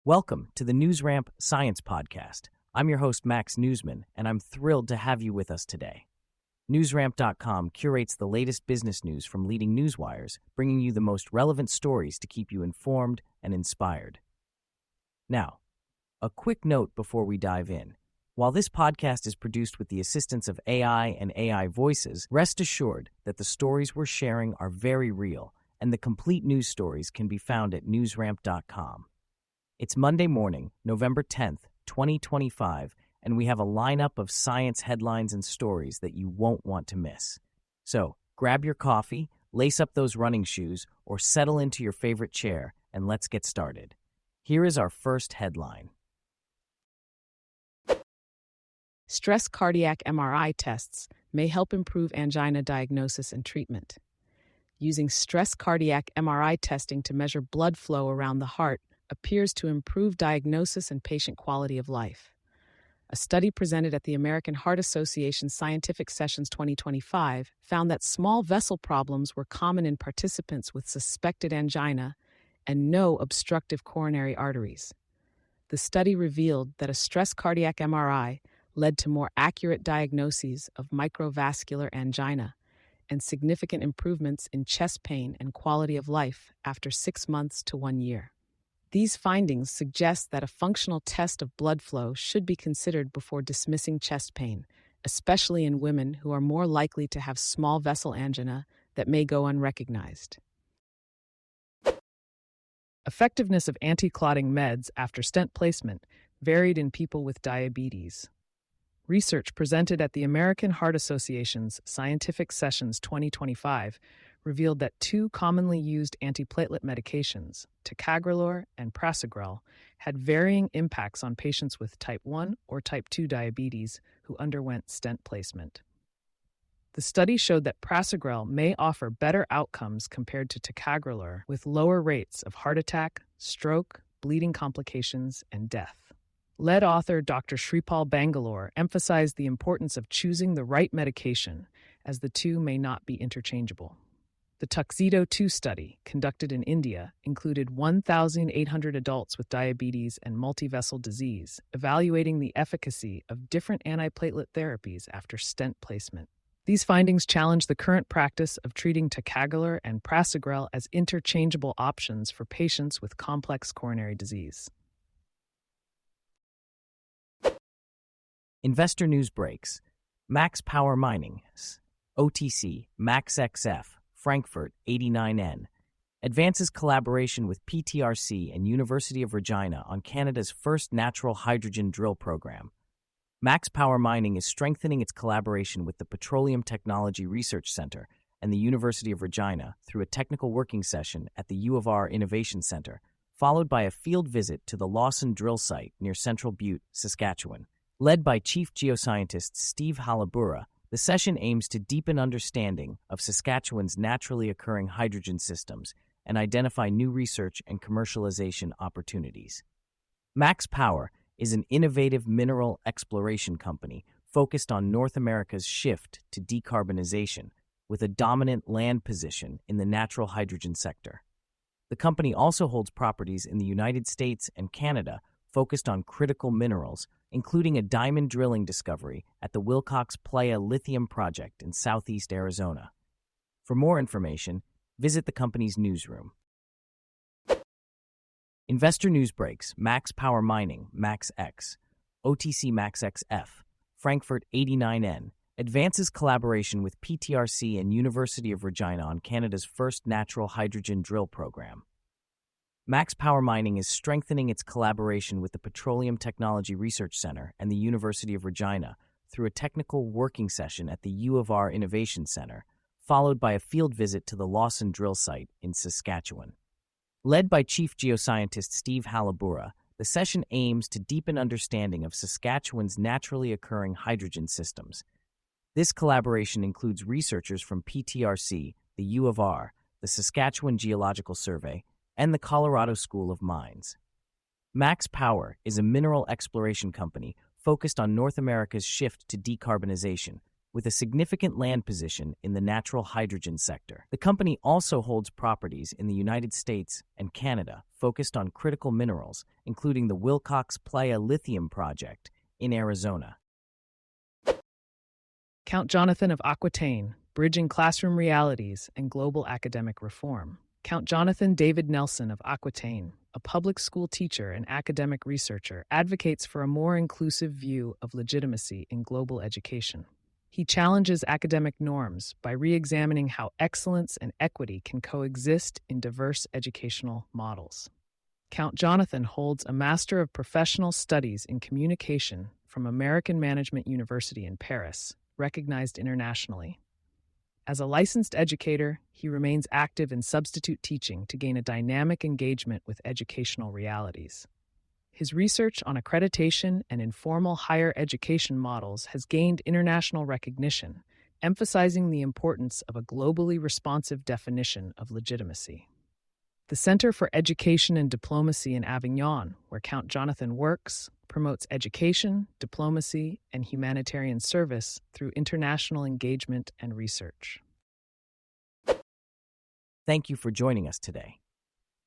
Welcome to the NewsRamp Science Podcast. I'm your host, Max Newsman, and I'm thrilled to have you with us today. NewsRamp.com curates the latest business news from leading newswires, bringing you the most relevant stories to keep you informed and inspired. Now, a quick note before we dive in. While this podcast is produced with the assistance of AI and AI voices, rest assured that the stories we're sharing are very real, and the complete news stories can be found at NewsRamp.com. It's Monday morning, November 10th, 2025, and we have a lineup of science headlines and stories that you won't want to miss. So, grab your coffee, lace up those running shoes, or settle into your favorite chair, and let's get started. Here is our first headline. Stress cardiac MRI tests may help improve angina diagnosis and treatment. Using stress cardiac MRI testing to measure blood flow around the heart appears to improve diagnosis and patient quality of life. A study presented at the American Heart Association Scientific Sessions 2025 found that small vessel problems were common in participants with suspected angina and no obstructive coronary arteries. The study revealed that a stress cardiac MRI led to more accurate diagnoses of microvascular angina and significant improvements in chest pain and quality of life after 6 months to 1 year. These findings suggest that a functional test of blood flow should be considered before dismissing chest pain, especially in women who are more likely to have small vessel angina that may go unrecognized. Effectiveness of anti-clotting meds after stent placement varied in people with diabetes. Research presented at the American Heart Association's Scientific Sessions 2025 revealed that two commonly used antiplatelet medications, ticagrelor and prasugrel, had varying impacts on patients with type 1 or type 2 diabetes who underwent stent placement. The study showed that prasugrel may offer better outcomes compared to ticagrelor, with lower rates of heart attack, stroke, bleeding complications, and death. Lead author Dr. Shripal Bangalore emphasized the importance of choosing the right medication, as the two may not be interchangeable. The Tuxedo 2 study, conducted in India, included 1,800 adults with diabetes and multivessel disease, evaluating the efficacy of different antiplatelet therapies after stent placement. These findings challenge the current practice of treating ticagrelor and prasugrel as interchangeable options for patients with complex coronary disease. Investor news breaks. Max Power Mining, OTC, MaxXF, Frankfurt 89N, advances collaboration with PTRC and University of Regina on Canada's first natural hydrogen drill program. Max Power Mining is strengthening its collaboration with the Petroleum Technology Research Centre and the University of Regina through a technical working session at the U of R Innovation Centre, followed by a field visit to the Lawson drill site near Central Butte, Saskatchewan. Led by Chief Geoscientist Steve Halabura, the session aims to deepen understanding of Saskatchewan's naturally occurring hydrogen systems and identify new research and commercialization opportunities. Max Power is an innovative mineral exploration company focused on North America's shift to decarbonization, with a dominant land position in the natural hydrogen sector. The company also holds properties in the United States and Canada focused on critical minerals, including a diamond drilling discovery at the Wilcox Playa Lithium Project in southeast Arizona. For more information, visit the company's newsroom. Investor news breaks. Max Power Mining, MaxX, OTC MaxXF, Frankfurt 89N, advances collaboration with PTRC and University of Regina on Canada's first natural hydrogen drill program. Max Power Mining is strengthening its collaboration with the Petroleum Technology Research Centre and the University of Regina through a technical working session at the U of R Innovation Centre, followed by a field visit to the Lawson drill site in Saskatchewan. Led by Chief Geoscientist Steve Halabura, the session aims to deepen understanding of Saskatchewan's naturally occurring hydrogen systems. This collaboration includes researchers from PTRC, the U of R, the Saskatchewan Geological Survey, and the Colorado School of Mines. Max Power is a mineral exploration company focused on North America's shift to decarbonization, with a significant land position in the natural hydrogen sector. The company also holds properties in the United States and Canada focused on critical minerals, including the Wilcox Playa Lithium Project in Arizona. Count Jonathan of Aquitaine, bridging classroom realities and global academic reform. Count Jonathan David Nelson of Aquitaine, a public school teacher and academic researcher, advocates for a more inclusive view of legitimacy in global education. He challenges academic norms by re-examining how excellence and equity can coexist in diverse educational models. Count Jonathan holds a Master of Professional Studies in Communication from American Management University in Paris, recognized internationally. As a licensed educator, he remains active in substitute teaching to gain a dynamic engagement with educational realities. His research on accreditation and informal higher education models has gained international recognition, emphasizing the importance of a globally responsive definition of legitimacy. The Center for Education and Diplomacy in Avignon, where Count Jonathan works, promotes education, diplomacy, and humanitarian service through international engagement and research. Thank you for joining us today.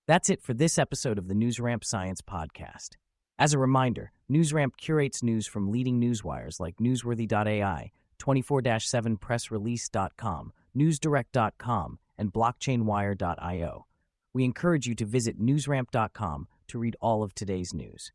That's it for this episode of the NewsRamp Science Podcast. As a reminder, NewsRamp curates news from leading newswires like Newsworthy.ai, 24/7pressrelease.com, newsdirect.com, and blockchainwire.io. We encourage you to visit newsramp.com to read all of today's news.